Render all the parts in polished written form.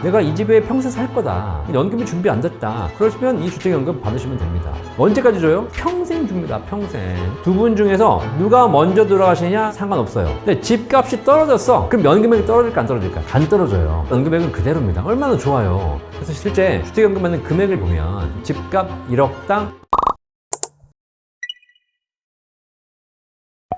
내가 이 집에 평생 살 거다. 연금이 준비 안 됐다. 그러시면 이 주택연금 받으시면 됩니다. 언제까지 줘요? 평생 줍니다. 평생. 두 분 중에서 누가 먼저 돌아가시느냐 상관없어요. 근데 집값이 떨어졌어. 그럼 연금액이 떨어질까 안 떨어질까? 안 떨어져요. 연금액은 그대로입니다. 얼마나 좋아요. 그래서 실제 주택연금 받는 금액을 보면 집값 1억당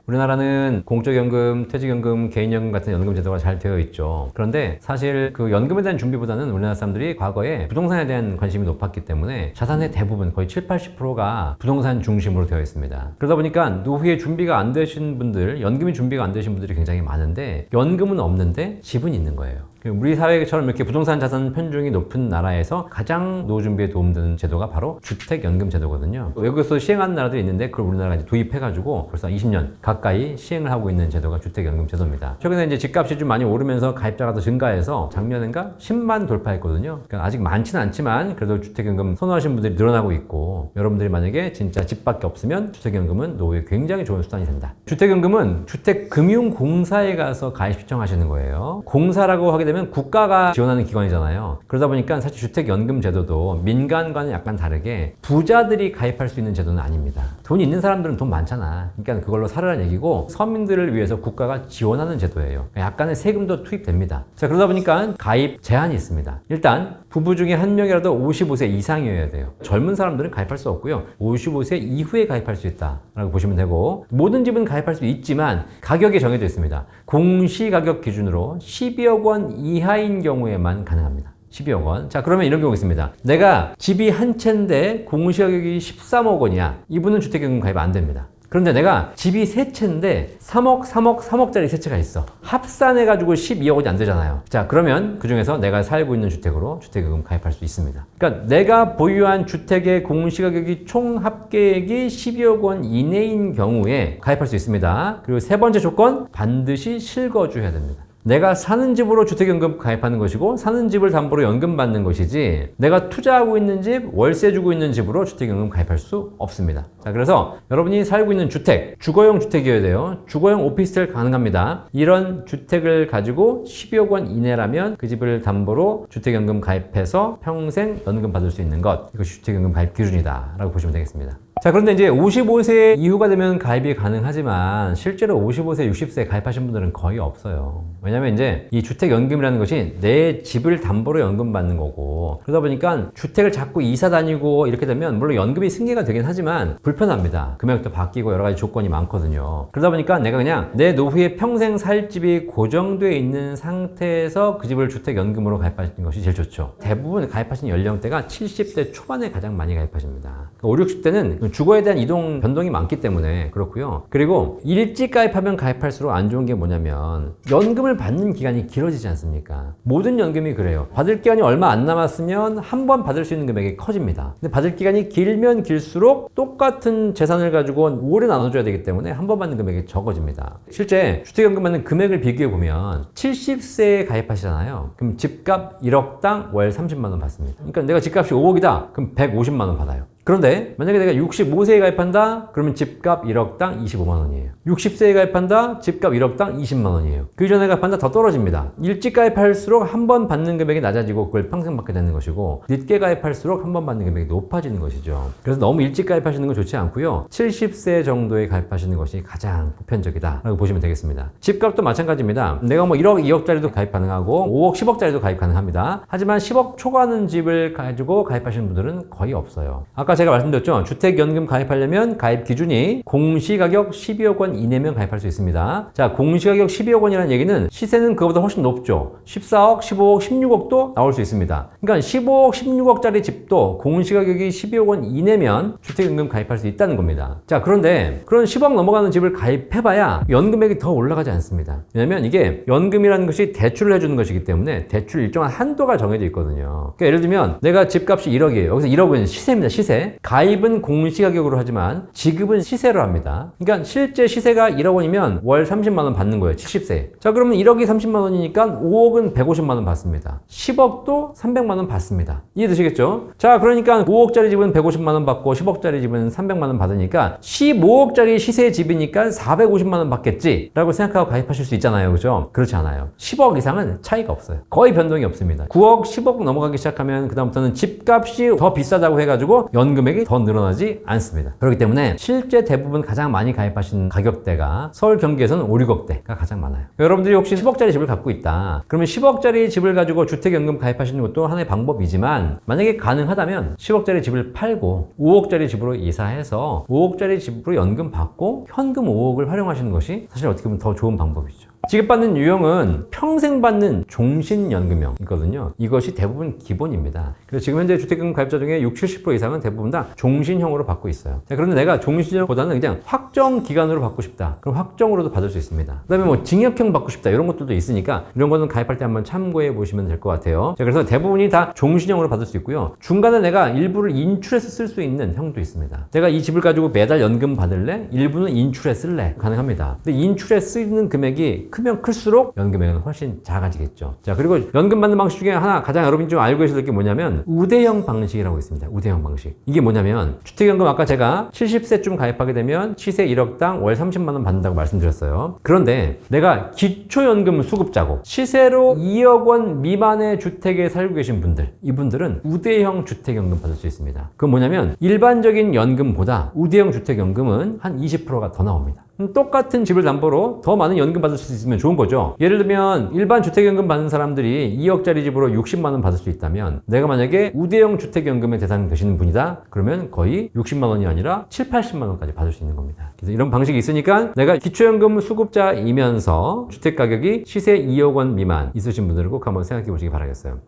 우리나라는 공적연금, 퇴직연금, 개인연금 같은 연금 제도가 잘 되어 있죠. 그런데 사실 그 연금에 대한 준비보다는 우리나라 사람들이 과거에 부동산에 대한 관심이 높았기 때문에 자산의 대부분 거의 70~80%가 부동산 중심으로 되어 있습니다. 그러다 보니까 노후에 준비가 안 되신 분들, 연금이 준비가 안 되신 분들이 굉장히 많은데 연금은 없는데 집은 있는 거예요. 우리 사회처럼 이렇게 부동산 자산 편중이 높은 나라에서 가장 노후 준비에 도움되는 제도가 바로 주택연금 제도거든요. 외국에서 시행하는 나라들이 있는데 그걸 우리나라가 이제 도입해가지고 벌써 20년 가까이 시행을 하고 있는 제도가 주택연금 제도입니다. 최근에 이제 집값이 좀 많이 오르면서 가입자가 더 증가해서 작년인가 10만 돌파했거든요. 그러니까 아직 많지는 않지만 그래도 주택연금 선호하시는 분들이 늘어나고 있고, 여러분들이 만약에 진짜 집밖에 없으면 주택연금은 노후에 굉장히 좋은 수단이 된다. 주택연금은 주택금융공사에 가서 가입 신청하시는 거예요. 공사라고 하게 되면 국가가 지원하는 기관이잖아요. 그러다 보니까 사실 주택연금 제도도 민간과는 약간 다르게 부자들이 가입할 수 있는 제도는 아닙니다. 돈이 있는 사람들은 돈 많잖아. 그러니까 그걸로 살으라는 얘기고, 서민들을 위해서 국가가 지원하는 제도예요. 약간의 세금도 투입됩니다. 자, 그러다 보니까 가입 제한이 있습니다. 일단 부부 중에 한 명이라도 55세 이상이어야 돼요. 젊은 사람들은 가입할 수 없고요. 55세 이후에 가입할 수 있다라고 보시면 되고, 모든 집은 가입할 수 있지만 가격이 정해져 있습니다. 공시가격 기준으로 12억 원 이하인 경우에만 가능합니다. 12억 원. 자, 그러면 이런 경우 있습니다. 내가 집이 한 채인데 공시가격이 13억 원이야. 이분은 주택연금 가입 안 됩니다. 그런데 내가 집이 세 채인데 3억짜리 세 채가 있어. 합산해가지고 12억 원이 안 되잖아요. 자, 그러면 그 중에서 내가 살고 있는 주택으로 주택연금 가입할 수 있습니다. 그러니까 내가 보유한 주택의 공시가격이 총 합계액이 12억 원 이내인 경우에 가입할 수 있습니다. 그리고 세 번째 조건, 반드시 실거주해야 됩니다. 내가 사는 집으로 주택연금 가입하는 것이고, 사는 집을 담보로 연금 받는 것이지, 내가 투자하고 있는 집, 월세 주고 있는 집으로 주택연금 가입할 수 없습니다. 자, 그래서 여러분이 살고 있는 주택, 주거용 주택이어야 돼요. 주거용 오피스텔 가능합니다. 이런 주택을 가지고 12억 원 이내라면 그 집을 담보로 주택연금 가입해서 평생 연금 받을 수 있는 것, 이것이 주택연금 가입 기준이다 라고 보시면 되겠습니다. 자, 그런데 이제 55세 이후가 되면 가입이 가능하지만 실제로 55세, 60세에 가입하신 분들은 거의 없어요. 왜냐면 이제 이 주택연금이라는 것이 내 집을 담보로 연금 받는 거고, 그러다 보니까 주택을 자꾸 이사 다니고 이렇게 되면 물론 연금이 승계가 되긴 하지만 불편합니다. 금액도 바뀌고 여러 가지 조건이 많거든요. 그러다 보니까 내가 그냥 내 노후에 평생 살 집이 고정되어 있는 상태에서 그 집을 주택연금으로 가입하시는 것이 제일 좋죠. 대부분 가입하신 연령대가 70대 초반에 가장 많이 가입하십니다. 5, 60대는 주거에 대한 이동 변동이 많기 때문에 그렇고요. 그리고 일찍 가입하면 가입할수록 안 좋은 게 뭐냐면 연금을 받는 기간이 길어지지 않습니까? 모든 연금이 그래요. 받을 기간이 얼마 안 남았으면 한 번 받을 수 있는 금액이 커집니다. 근데 받을 기간이 길면 길수록 똑같은 재산을 가지고 오래 나눠줘야 되기 때문에 한 번 받는 금액이 적어집니다. 실제 주택연금 받는 금액을 비교해 보면 70세에 가입하시잖아요. 그럼 집값 1억당 월 30만 원 받습니다. 그러니까 내가 집값이 5억이다. 그럼 150만 원 받아요. 그런데 만약에 내가 65세에 가입한다? 그러면 집값 1억당 25만 원이에요. 60세에 가입한다? 집값 1억당 20만 원이에요. 그 전에 가입한다? 더 떨어집니다. 일찍 가입할수록 한 번 받는 금액이 낮아지고 그걸 평생 받게 되는 것이고, 늦게 가입할수록 한 번 받는 금액이 높아지는 것이죠. 그래서 너무 일찍 가입하시는 건 좋지 않고요. 70세 정도에 가입하시는 것이 가장 보편적이다 라고 보시면 되겠습니다. 집값도 마찬가지입니다. 내가 뭐 1억, 2억짜리도 가입 가능하고 5억, 10억짜리도 가입 가능합니다. 하지만 10억 초과하는 집을 가지고 가입하시는 분들은 거의 없어요. 아까 제가 말씀드렸죠. 주택연금 가입하려면 가입 기준이 공시가격 12억 원 이내면 가입할 수 있습니다. 자, 공시가격 12억 원이라는 얘기는 시세는 그거보다 훨씬 높죠. 14억, 15억, 16억도 나올 수 있습니다. 그러니까 15억, 16억짜리 집도 공시가격이 12억 원 이내면 주택연금 가입할 수 있다는 겁니다. 자, 그런데 그런 10억 넘어가는 집을 가입해봐야 연금액이 더 올라가지 않습니다. 왜냐면 이게 연금이라는 것이 대출을 해주는 것이기 때문에 대출 일정한 한도가 정해져 있거든요. 그러니까 예를 들면 내가 집값이 1억이에요. 여기서 1억은 시세입니다. 시세. 그런데 가입은 공시가격으로 하지만 지급은 시세로 합니다. 그러니까 실제 시세가 1억 원이면 월 30만 원 받는 거예요. 70세. 자, 그러면 1억이 30만 원이니까 5억은 150만 원 받습니다. 10억도 300만 원 받습니다. 이해되시겠죠? 자, 그러니까 5억짜리 집은 150만 원 받고 10억짜리 집은 300만 원 받으니까 15억짜리 시세 집이니까 450만 원 받겠지 라고 생각하고 가입하실 수 있잖아요. 그죠? 그렇지 않아요. 10억 이상은 차이가 없어요. 거의 변동이 없습니다. 9억, 10억 넘어가기 시작하면 그다음부터는 집값이 더 비싸다고 해가지고 연금액이 더 늘어나지 않습니다. 그렇기 때문에 실제 대부분 가장 많이 가입하신 가격대가 서울 경기에서는 5, 6억대가 가장 많아요. 여러분들이 혹시 10억짜리 집을 갖고 있다. 그러면 10억짜리 집을 가지고 주택연금 가입하시는 것도 하나의 방법이지만 만약에 가능하다면 10억짜리 집을 팔고 5억짜리 집으로 이사해서 5억짜리 집으로 연금 받고 현금 5억을 활용하시는 것이 사실 어떻게 보면 더 좋은 방법이죠. 지급받는 유형은 평생 받는 종신연금형이거든요. 이것이 대부분 기본입니다. 그래서 지금 현재 주택연금 가입자 중에 60, 70% 이상은 대부분 다 종신형으로 받고 있어요. 자, 그런데 내가 종신형보다는 그냥 확정 기간으로 받고 싶다. 그럼 확정으로도 받을 수 있습니다. 그 다음에 뭐 징역형 받고 싶다. 이런 것들도 있으니까 이런 거는 가입할 때 한번 참고해 보시면 될 것 같아요. 자, 그래서 대부분이 다 종신형으로 받을 수 있고요. 중간에 내가 일부를 인출해서 쓸 수 있는 형도 있습니다. 내가 이 집을 가지고 매달 연금 받을래? 일부는 인출해 쓸래? 가능합니다. 근데 인출해 쓰는 금액이 크면 클수록 연금액은 훨씬 작아지겠죠. 자, 그리고 연금 받는 방식 중에 하나 가장 여러분이 좀 알고 계셔야 될 게 뭐냐면 우대형 방식이라고 있습니다. 우대형 방식. 이게 뭐냐면 주택연금 아까 제가 70세쯤 가입하게 되면 시세 1억당 월 30만 원 받는다고 말씀드렸어요. 그런데 내가 기초연금 수급자고 시세로 2억 원 미만의 주택에 살고 계신 분들, 이분들은 우대형 주택연금 받을 수 있습니다. 그건 뭐냐면 일반적인 연금보다 우대형 주택연금은 한 20%가 더 나옵니다. 똑같은 집을 담보로 더 많은 연금 받을 수 있으면 좋은 거죠. 예를 들면 일반 주택연금 받는 사람들이 2억짜리 집으로 60만 원 받을 수 있다면 내가 만약에 우대형 주택연금의 대상이 되시는 분이다. 그러면 거의 60만 원이 아니라 7, 80만 원까지 받을 수 있는 겁니다. 그래서 이런 방식이 있으니까 내가 기초연금 수급자이면서 주택가격이 시세 2억 원 미만 있으신 분들은 꼭 한번 생각해 보시기 바라겠어요.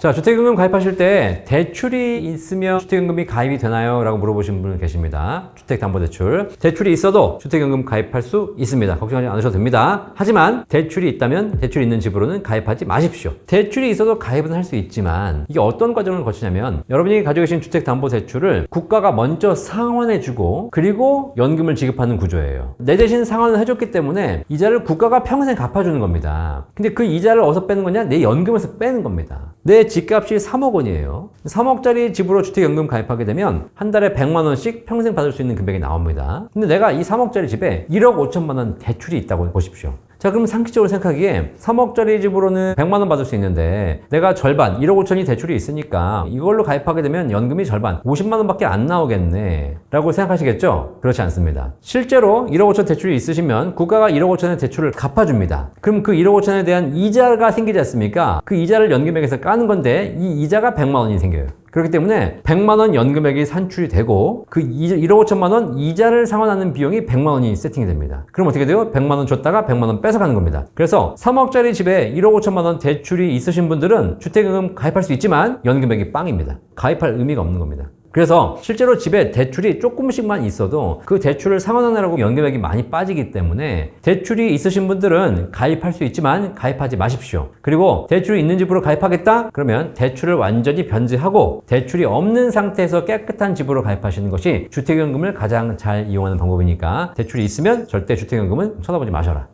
자, 주택연금 가입하실 때 대출이 있으면 주택연금이 가입이 되나요? 라고 물어보신 분 계십니다. 주택담보대출. 대출이 있어도 주택연금 가입할 수 있습니다. 걱정하지 않으셔도 됩니다. 하지만 대출이 있다면 대출이 있는 집으로는 가입하지 마십시오. 대출이 있어도 가입은 할 수 있지만 이게 어떤 과정을 거치냐면 여러분이 가지고 계신 주택담보대출을 국가가 먼저 상환해주고 그리고 연금을 지급하는 구조예요. 내 대신 상환을 해줬기 때문에 이자를 국가가 평생 갚아주는 겁니다. 근데 그 이자를 어디서 빼는 거냐? 내 연금에서 빼는 겁니다. 내 집값이 3억 원이에요. 3억짜리 집으로 주택연금 가입하게 되면 한 달에 100만 원씩 평생 받을 수 있는 금액이 나옵니다. 근데 내가 이 3억짜리 집에 1억 5천만 원 대출이 있다고 보십시오. 자, 그럼 상식적으로 생각하기에 3억짜리 집으로는 100만 원 받을 수 있는데 내가 절반 1억 5천이 대출이 있으니까 이걸로 가입하게 되면 연금이 절반 50만 원밖에 안 나오겠네 라고 생각하시겠죠? 그렇지 않습니다. 실제로 1억 5천 대출이 있으시면 국가가 1억 5천의 대출을 갚아줍니다. 그럼 그 1억 5천에 대한 이자가 생기지 않습니까? 그 이자를 연금액에서 까는 건데 이 이자가 100만 원이 생겨요. 그렇기 때문에 100만 원 연금액이 산출이 되고 그 1억 5천만 원 이자를 상환하는 비용이 100만 원이 세팅이 됩니다. 그럼 어떻게 돼요? 100만 원 줬다가 100만 원 뺏어가는 겁니다. 그래서 3억짜리 집에 1억 5천만 원 대출이 있으신 분들은 주택연금 가입할 수 있지만 연금액이 빵입니다. 가입할 의미가 없는 겁니다. 그래서 실제로 집에 대출이 조금씩만 있어도 그 대출을 상환하느라고 연금액이 많이 빠지기 때문에 대출이 있으신 분들은 가입할 수 있지만 가입하지 마십시오. 그리고 대출이 있는 집으로 가입하겠다? 그러면 대출을 완전히 변제하고 대출이 없는 상태에서 깨끗한 집으로 가입하시는 것이 주택연금을 가장 잘 이용하는 방법이니까 대출이 있으면 절대 주택연금은 쳐다보지 마셔라.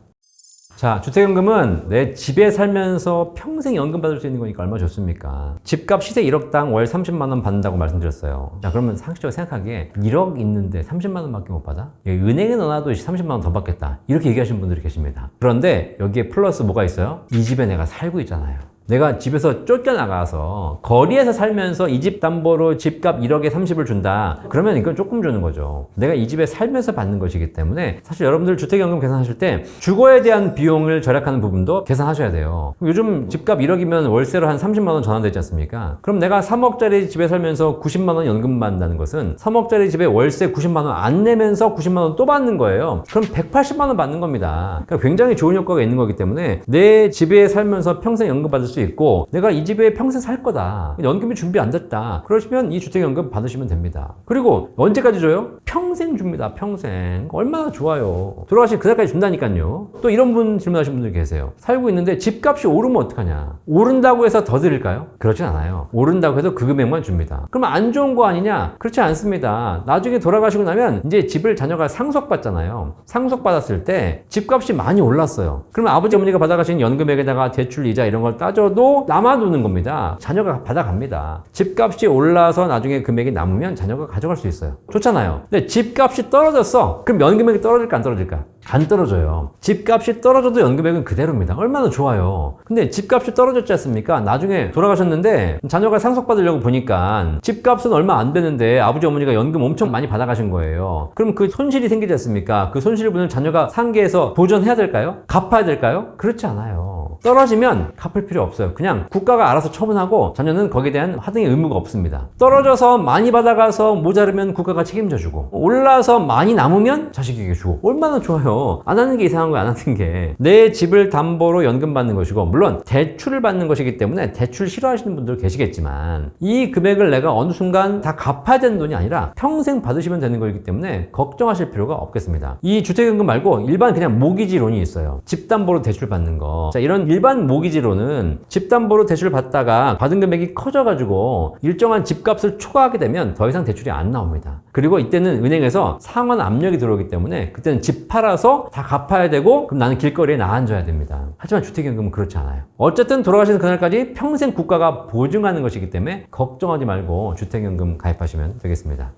자, 주택연금은 내 집에 살면서 평생 연금 받을 수 있는 거니까 얼마나 좋습니까? 집값 시세 1억당 월 30만 원 받는다고 말씀드렸어요. 자, 그러면 상식적으로 생각하기에 1억 있는데 30만 원밖에 못 받아? 은행에 넣어놔도 30만 원 더 받겠다. 이렇게 얘기하시는 분들이 계십니다. 그런데 여기에 플러스 뭐가 있어요? 이 집에 내가 살고 있잖아요. 내가 집에서 쫓겨나가서 거리에서 살면서 이 집 담보로 집값 1억에 30을 준다. 그러면 이건 조금 주는 거죠. 내가 이 집에 살면서 받는 것이기 때문에 사실 여러분들 주택연금 계산하실 때 주거에 대한 비용을 절약하는 부분도 계산하셔야 돼요. 요즘 집값 1억이면 월세로 한 30만 원 전환되지 않습니까? 그럼 내가 3억짜리 집에 살면서 90만 원 연금 받는다는 것은 3억짜리 집에 월세 90만 원 안 내면서 90만 원 또 받는 거예요. 그럼 180만 원 받는 겁니다. 그러니까 굉장히 좋은 효과가 있는 거기 때문에 내 집에 살면서 평생 연금 받을 수 수 있고 내가 이 집에 평생 살 거다. 연금이 준비 안 됐다. 그러시면 이 주택연금 받으시면 됩니다. 그리고 언제까지 줘요? 평생 줍니다. 평생. 얼마나 좋아요. 돌아가시면 그날까지 준다니까요. 또 이런 분 질문하시는 분들 계세요. 살고 있는데 집값이 오르면 어떡하냐? 오른다고 해서 더 드릴까요? 그렇진 않아요. 오른다고 해서 그 금액만 줍니다. 그러면 안 좋은 거 아니냐? 그렇지 않습니다. 나중에 돌아가시고 나면 이제 집을 자녀가 상속받잖아요. 상속받았을 때 집값이 많이 올랐어요. 그러면 아버지 어머니가 받아가신 연금액에다가 대출 이자 이런 걸 따져도 남아두는 겁니다. 자녀가 받아갑니다. 집값이 올라서 나중에 금액이 남으면 자녀가 가져갈 수 있어요. 좋잖아요. 근데 집값이 떨어졌어. 그럼 연금액이 떨어질까 안 떨어질까? 안 떨어져요. 집값이 떨어져도 연금액은 그대로입니다. 얼마나 좋아요. 근데 집값이 떨어졌지 않습니까? 나중에 돌아가셨는데 자녀가 상속받으려고 보니까 집값은 얼마 안 되는데 아버지 어머니가 연금 엄청 많이 받아가신 거예요. 그럼 그 손실이 생기지 않습니까? 그 손실분을 자녀가 상계해서 보전해야 될까요? 갚아야 될까요? 그렇지 않아요. 떨어지면 갚을 필요 없어요. 그냥 국가가 알아서 처분하고 자녀는 거기에 대한 하등의 의무가 없습니다. 떨어져서 많이 받아가서 모자르면 국가가 책임져 주고 올라서 많이 남으면 자식에게 주고 얼마나 좋아요. 안 하는 게 이상한 거야, 안 하는 게. 내 집을 담보로 연금 받는 것이고 물론 대출을 받는 것이기 때문에 대출 싫어하시는 분들 계시겠지만 이 금액을 내가 어느 순간 다 갚아야 되는 돈이 아니라 평생 받으시면 되는 거기 때문에 걱정하실 필요가 없겠습니다. 이 주택연금 말고 일반 그냥 모기지론이 있어요. 집담보로 대출 받는 거. 자, 이런 일반 모기지론은 집담보로 대출 받다가 받은 금액이 커져가지고 일정한 집값을 초과하게 되면 더 이상 대출이 안 나옵니다. 그리고 이때는 은행에서 상환 압력이 들어오기 때문에 그때는 집 팔아서 다 갚아야 되고 그럼 나는 길거리에 나앉아야 됩니다. 하지만 주택연금은 그렇지 않아요. 어쨌든 돌아가시는 그날까지 평생 국가가 보증하는 것이기 때문에 걱정하지 말고 주택연금 가입하시면 되겠습니다.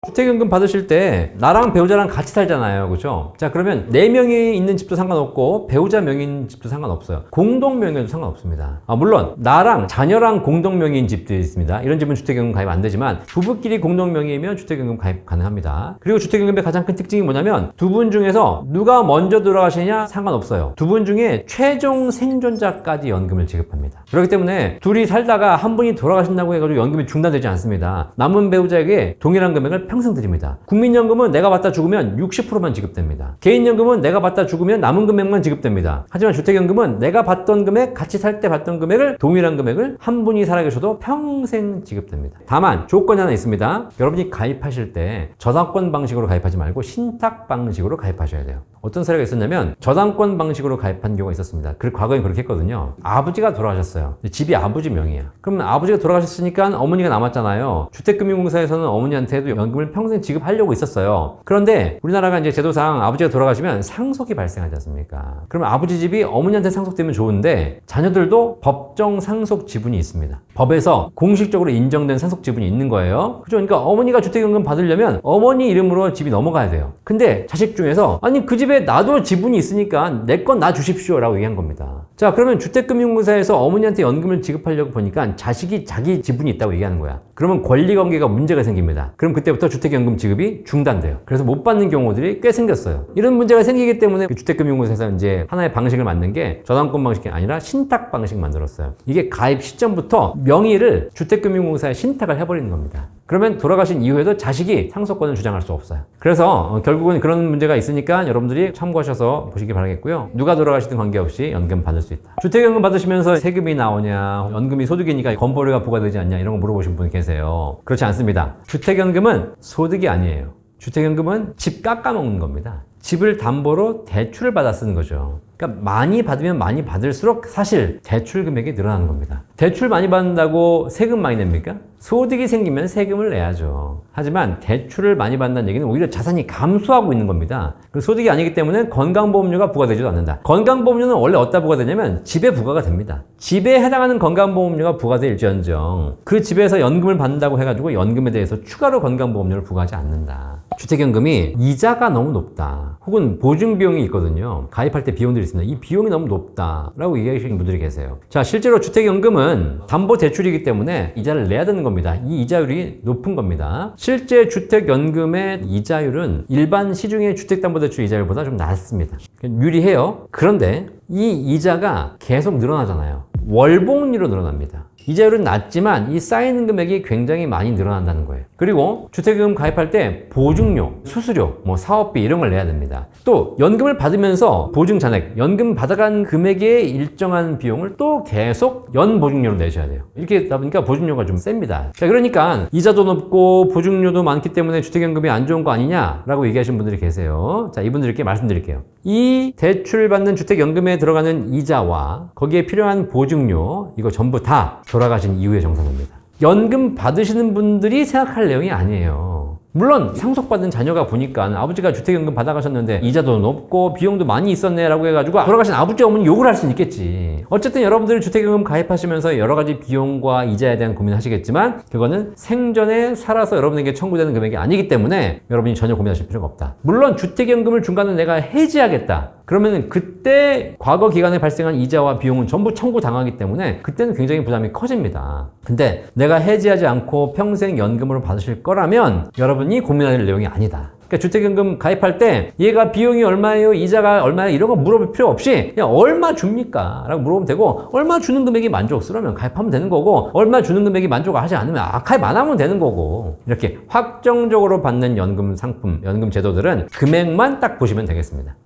주택연금 받으실 때 나랑 배우자랑 같이 살잖아요. 그죠? 자, 그러면 4명이 있는 집도 상관없고 배우자 명의인 집도 상관없어요. 공동명의도 상관없습니다. 물론 나랑 자녀랑 공동명의인 집도 있습니다. 이런 집은 주택연금 가입 안 되지만 부부끼리 공동명의이면 주택연금 가입 가능합니다. 그리고 주택연금의 가장 큰 특징이 뭐냐면 두 분 중에서 누가 먼저 돌아가시냐 상관없어요. 두 분 중에 최종 생존자까지 연금을 지급합니다. 그렇기 때문에 둘이 살다가 한 분이 돌아가신다고 해가지고 연금이 중단되지 않습니다. 남은 배우자에게 동일한 금액을 평생 드립니다. 국민연금은 내가 받다 죽으면 60%만 지급됩니다. 개인연금은 내가 받다 죽으면 남은 금액만 지급됩니다. 하지만 주택연금은 내가 받던 금액, 같이 살 때 받던 금액을 동일한 금액을 한 분이 살아계셔도 평생 지급됩니다. 다만 조건이 하나 있습니다. 여러분이 가입하실 때 저당권 방식으로 가입하지 말고 신탁 방식으로 가입하셔야 돼요. 어떤 사례가 있었냐면 저당권 방식으로 가입한 경우가 있었습니다. 과거에 그렇게 했거든요. 아버지가 돌아가셨어요. 집이 아버지 명의야. 그러면 아버지가 돌아가셨으니까 어머니가 남았잖아요. 주택금융공사에서는 어머니한테도 연금을 평생 지급하려고 있었어요. 그런데 우리나라가 이제 제도상 아버지가 돌아가시면 상속이 발생하지 않습니까? 그러면 아버지 집이 어머니한테 상속되면 좋은데 자녀들도 법정 상속 지분이 있습니다. 법에서 공식적으로 인정된 상속 지분이 있는 거예요. 그죠? 그러니까 어머니가 주택연금 받으려면 어머니 이름으로 집이 넘어가야 돼요. 근데 자식 중에서 아니 그 집에 나도 지분이 있으니까 내 건 나 주십시오 라고 얘기한 겁니다. 자, 그러면 주택금융공사에서 어머니한테 연금을 지급하려고 보니까 자식이 자기 지분이 있다고 얘기하는 거야. 그러면 권리관계가 문제가 생깁니다. 그럼 그때부터 주택연금 지급이 중단돼요. 그래서 못 받는 경우들이 꽤 생겼어요. 이런 문제가 생기기 때문에 주택금융공사에서 이제 하나의 방식을 만든 게 저당권 방식이 아니라 신탁 방식 만들었어요. 이게 가입 시점부터 명의를 주택금융공사에 신탁을 해버리는 겁니다. 그러면 돌아가신 이후에도 자식이 상속권을 주장할 수 없어요. 그래서 결국은 그런 문제가 있으니까 여러분들이 참고하셔서 보시기 바라겠고요. 누가 돌아가시든 관계없이 연금 받을 수 있다. 주택연금 받으시면서 세금이 나오냐, 연금이 소득이니까 건보료가 부과되지 않냐 이런 거 물어보신 분 계세요. 그렇지 않습니다. 주택연금은 소득이 아니에요. 주택연금은 집 깎아먹는 겁니다. 집을 담보로 대출을 받아 쓰는 거죠. 그러니까 많이 받으면 많이 받을수록 사실 대출 금액이 늘어나는 겁니다. 대출 많이 받는다고 세금 많이 냅니까? 소득이 생기면 세금을 내야죠. 하지만 대출을 많이 받는다는 얘기는 오히려 자산이 감소하고 있는 겁니다. 그 소득이 아니기 때문에 건강보험료가 부과되지도 않는다. 건강보험료는 원래 어디다 부과되냐면 집에 부과가 됩니다. 집에 해당하는 건강보험료가 부과될지언정 그 집에서 연금을 받는다고 해가지고 연금에 대해서 추가로 건강보험료를 부과하지 않는다. 주택연금이 이자가 너무 높다. 혹은 보증비용이 있거든요. 가입할 때 비용들이 있습니다. 이 비용이 너무 높다 라고 얘기하시는 분들이 계세요. 자, 실제로 주택연금은 담보대출이기 때문에 이자를 내야 되는 겁니다. 이 이자율이 높은 겁니다. 실제 주택연금의 이자율은 일반 시중의 주택담보대출 이자율보다 좀 낮습니다. 유리해요. 그런데 이 이자가 계속 늘어나잖아요. 월복리로 늘어납니다. 이자율은 낮지만 이 쌓이는 금액이 굉장히 많이 늘어난다는 거예요. 그리고 주택연금 가입할 때 보증료, 수수료, 사업비 이런 걸 내야 됩니다. 또 연금을 받으면서 보증 잔액, 연금 받아간 금액의 일정한 비용을 또 계속 연보증료로 내셔야 돼요. 이렇게 하다 보니까 보증료가 좀 셉니다. 자, 그러니까 이자도 높고 보증료도 많기 때문에 주택연금이 안 좋은 거 아니냐라고 얘기하시는 분들이 계세요. 자, 이분들께 말씀드릴게요. 이 대출받는 주택연금에 들어가는 이자와 거기에 필요한 보증료, 이거 전부 다 돌아가신 이후에 정산합니다. 연금 받으시는 분들이 생각할 내용이 아니에요. 물론 상속받은 자녀가 보니까 아버지가 주택연금 받아가셨는데 이자도 높고 비용도 많이 있었네 라고 해가지고 돌아가신 아버지 어머니 욕을 할 수는 있겠지. 어쨌든 여러분들이 주택연금 가입하시면서 여러 가지 비용과 이자에 대한 고민을 하시겠지만 그거는 생전에 살아서 여러분에게 청구되는 금액이 아니기 때문에 여러분이 전혀 고민하실 필요가 없다. 물론 주택연금을 중간에 내가 해지하겠다. 그러면 그때 과거 기간에 발생한 이자와 비용은 전부 청구당하기 때문에 그때는 굉장히 부담이 커집니다. 근데 내가 해지하지 않고 평생 연금으로 받으실 거라면 여러분이 고민할 내용이 아니다. 그러니까 주택연금 가입할 때 얘가 비용이 얼마예요? 이자가 얼마예요? 이런 거 물어볼 필요 없이 그냥 얼마 줍니까? 라고 물어보면 되고 얼마 주는 금액이 만족스러우면 가입하면 되는 거고 얼마 주는 금액이 만족하지 않으면 가입 안 하면 되는 거고 이렇게 확정적으로 받는 연금 상품, 연금 제도들은 금액만 딱 보시면 되겠습니다.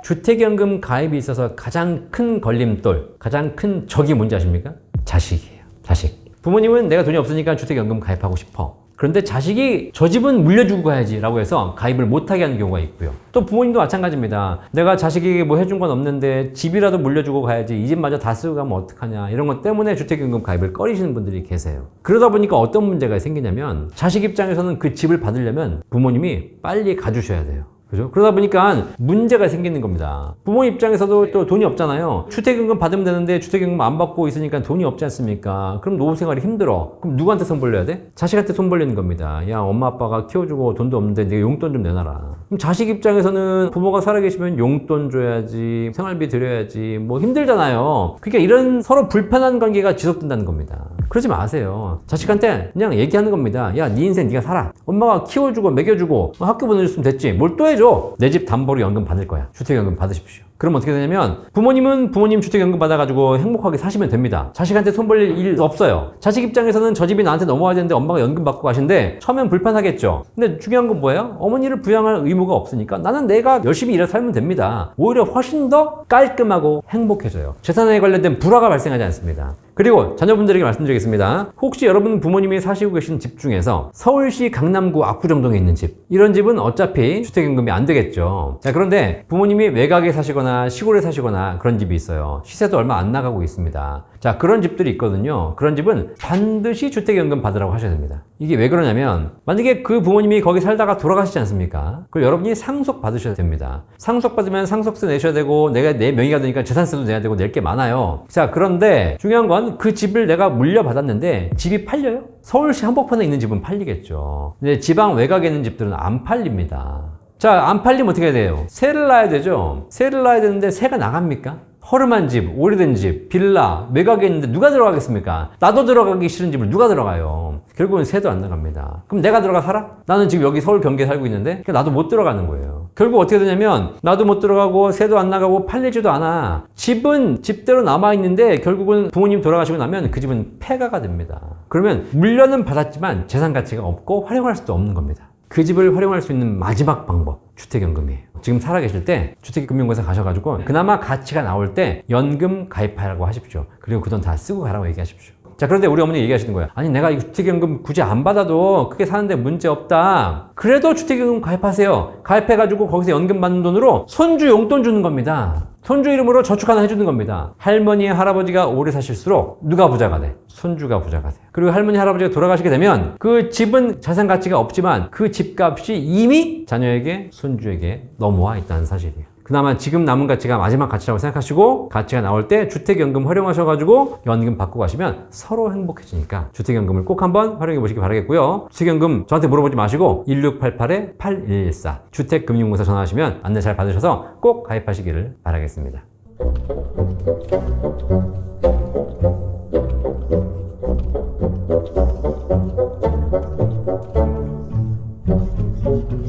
주택연금 가입이 있어서 가장 큰 걸림돌, 가장 큰 적이 뭔지 아십니까? 자식이에요. 자식. 부모님은 내가 돈이 없으니까 주택연금 가입하고 싶어. 그런데 자식이 저 집은 물려주고 가야지 라고 해서 가입을 못하게 하는 경우가 있고요. 또 부모님도 마찬가지입니다. 내가 자식에게 뭐 해준 건 없는데 집이라도 물려주고 가야지 이 집마저 다 쓰고 가면 어떡하냐 이런 것 때문에 주택연금 가입을 꺼리시는 분들이 계세요. 그러다 보니까 어떤 문제가 생기냐면 자식 입장에서는 그 집을 받으려면 부모님이 빨리 가주셔야 돼요. 그죠? 그러다 보니까 문제가 생기는 겁니다. 부모 입장에서도 또 돈이 없잖아요. 주택연금 받으면 되는데 주택연금 안 받고 있으니까 돈이 없지 않습니까? 그럼 노후 생활이 힘들어. 그럼 누구한테 손 벌려야 돼? 자식한테 손 벌리는 겁니다. 야, 엄마 아빠가 키워주고 돈도 없는데 네가 용돈 좀 내놔라. 그럼 자식 입장에서는 부모가 살아계시면 용돈 줘야지, 생활비 드려야지, 힘들잖아요. 그러니까 이런 서로 불편한 관계가 지속된다는 겁니다. 그러지 마세요. 자식한테 그냥 얘기하는 겁니다. 야, 네 인생 네가 살아. 엄마가 키워주고 먹여주고 학교 보내줬으면 됐지. 뭘 또 해줘. 내 집 담보로 연금 받을 거야. 주택연금 받으십시오. 그럼 어떻게 되냐면 부모님은 부모님 주택연금 받아가지고 행복하게 사시면 됩니다. 자식한테 손 벌릴 일 없어요. 자식 입장에서는 저 집이 나한테 넘어와야 되는데 엄마가 연금 받고 가신데 처음엔 불편하겠죠. 근데 중요한 건 뭐예요? 어머니를 부양할 의무가 없으니까 나는 내가 열심히 일해서 살면 됩니다. 오히려 훨씬 더 깔끔하고 행복해져요. 재산에 관련된 불화가 발생하지 않습니다. 그리고 자녀분들에게 말씀드리겠습니다. 혹시 여러분 부모님이 사시고 계신 집 중에서 서울시 강남구 압구정동에 있는 집, 이런 집은 어차피 주택연금이 안 되겠죠. 자, 그런데 부모님이 외곽에 사시거나 시골에 사시거나 그런 집이 있어요. 시세도 얼마 안 나가고 있습니다. 자, 그런 집들이 있거든요. 그런 집은 반드시 주택연금 받으라고 하셔야 됩니다. 이게 왜 그러냐면 만약에 그 부모님이 거기 살다가 돌아가시지 않습니까? 그걸 여러분이 상속 받으셔야 됩니다. 상속 받으면 상속세 내셔야 되고 내가 내 명의가 되니까 재산세도 내야 되고 낼 게 많아요. 자, 그런데 중요한 건 그 집을 내가 물려받았는데 집이 팔려요? 서울시 한복판에 있는 집은 팔리겠죠. 근데 지방 외곽에 있는 집들은 안 팔립니다. 자, 안 팔리면 어떻게 해야 돼요? 세를 놔야 되죠. 세를 놔야 되는데 세가 나갑니까? 허름한 집, 오래된 집, 빌라, 외곽에 있는데 누가 들어가겠습니까? 나도 들어가기 싫은 집을 누가 들어가요? 결국은 세도 안 나갑니다. 그럼 내가 들어가 살아? 나는 지금 여기 서울 경기에 살고 있는데 나도 못 들어가는 거예요. 결국 어떻게 되냐면 나도 못 들어가고 세도 안 나가고 팔리지도 않아. 집은 집대로 남아있는데 결국은 부모님 돌아가시고 나면 그 집은 폐가가 됩니다. 그러면 물려는 받았지만 재산 가치가 없고 활용할 수도 없는 겁니다. 그 집을 활용할 수 있는 마지막 방법, 주택연금이에요. 지금 살아계실 때 주택금융공사 가셔가지고 그나마 가치가 나올 때 연금 가입하라고 하십시오. 그리고 그 돈 다 쓰고 가라고 얘기하십시오. 자, 그런데 우리 어머니 얘기하시는 거예요. 아니, 내가 이 주택연금 굳이 안 받아도 크게 사는데 문제 없다. 그래도 주택연금 가입하세요. 가입해가지고 거기서 연금 받는 돈으로 손주 용돈 주는 겁니다. 손주 이름으로 저축 하나 해주는 겁니다. 할머니, 할아버지가 오래 사실수록 누가 부자가 돼? 손주가 부자가 돼요. 그리고 할머니, 할아버지가 돌아가시게 되면 그 집은 자산 가치가 없지만 그 집값이 이미 자녀에게, 손주에게 넘어와 있다는 사실이에요. 그나마 지금 남은 가치가 마지막 가치라고 생각하시고 가치가 나올 때 주택연금 활용하셔가지고 연금 받고 가시면 서로 행복해지니까 주택연금을 꼭 한번 활용해 보시기 바라겠고요. 주택연금 저한테 물어보지 마시고 1688-8114 주택금융공사 전화하시면 안내 잘 받으셔서 꼭 가입하시기를 바라겠습니다.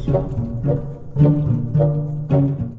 Thank you.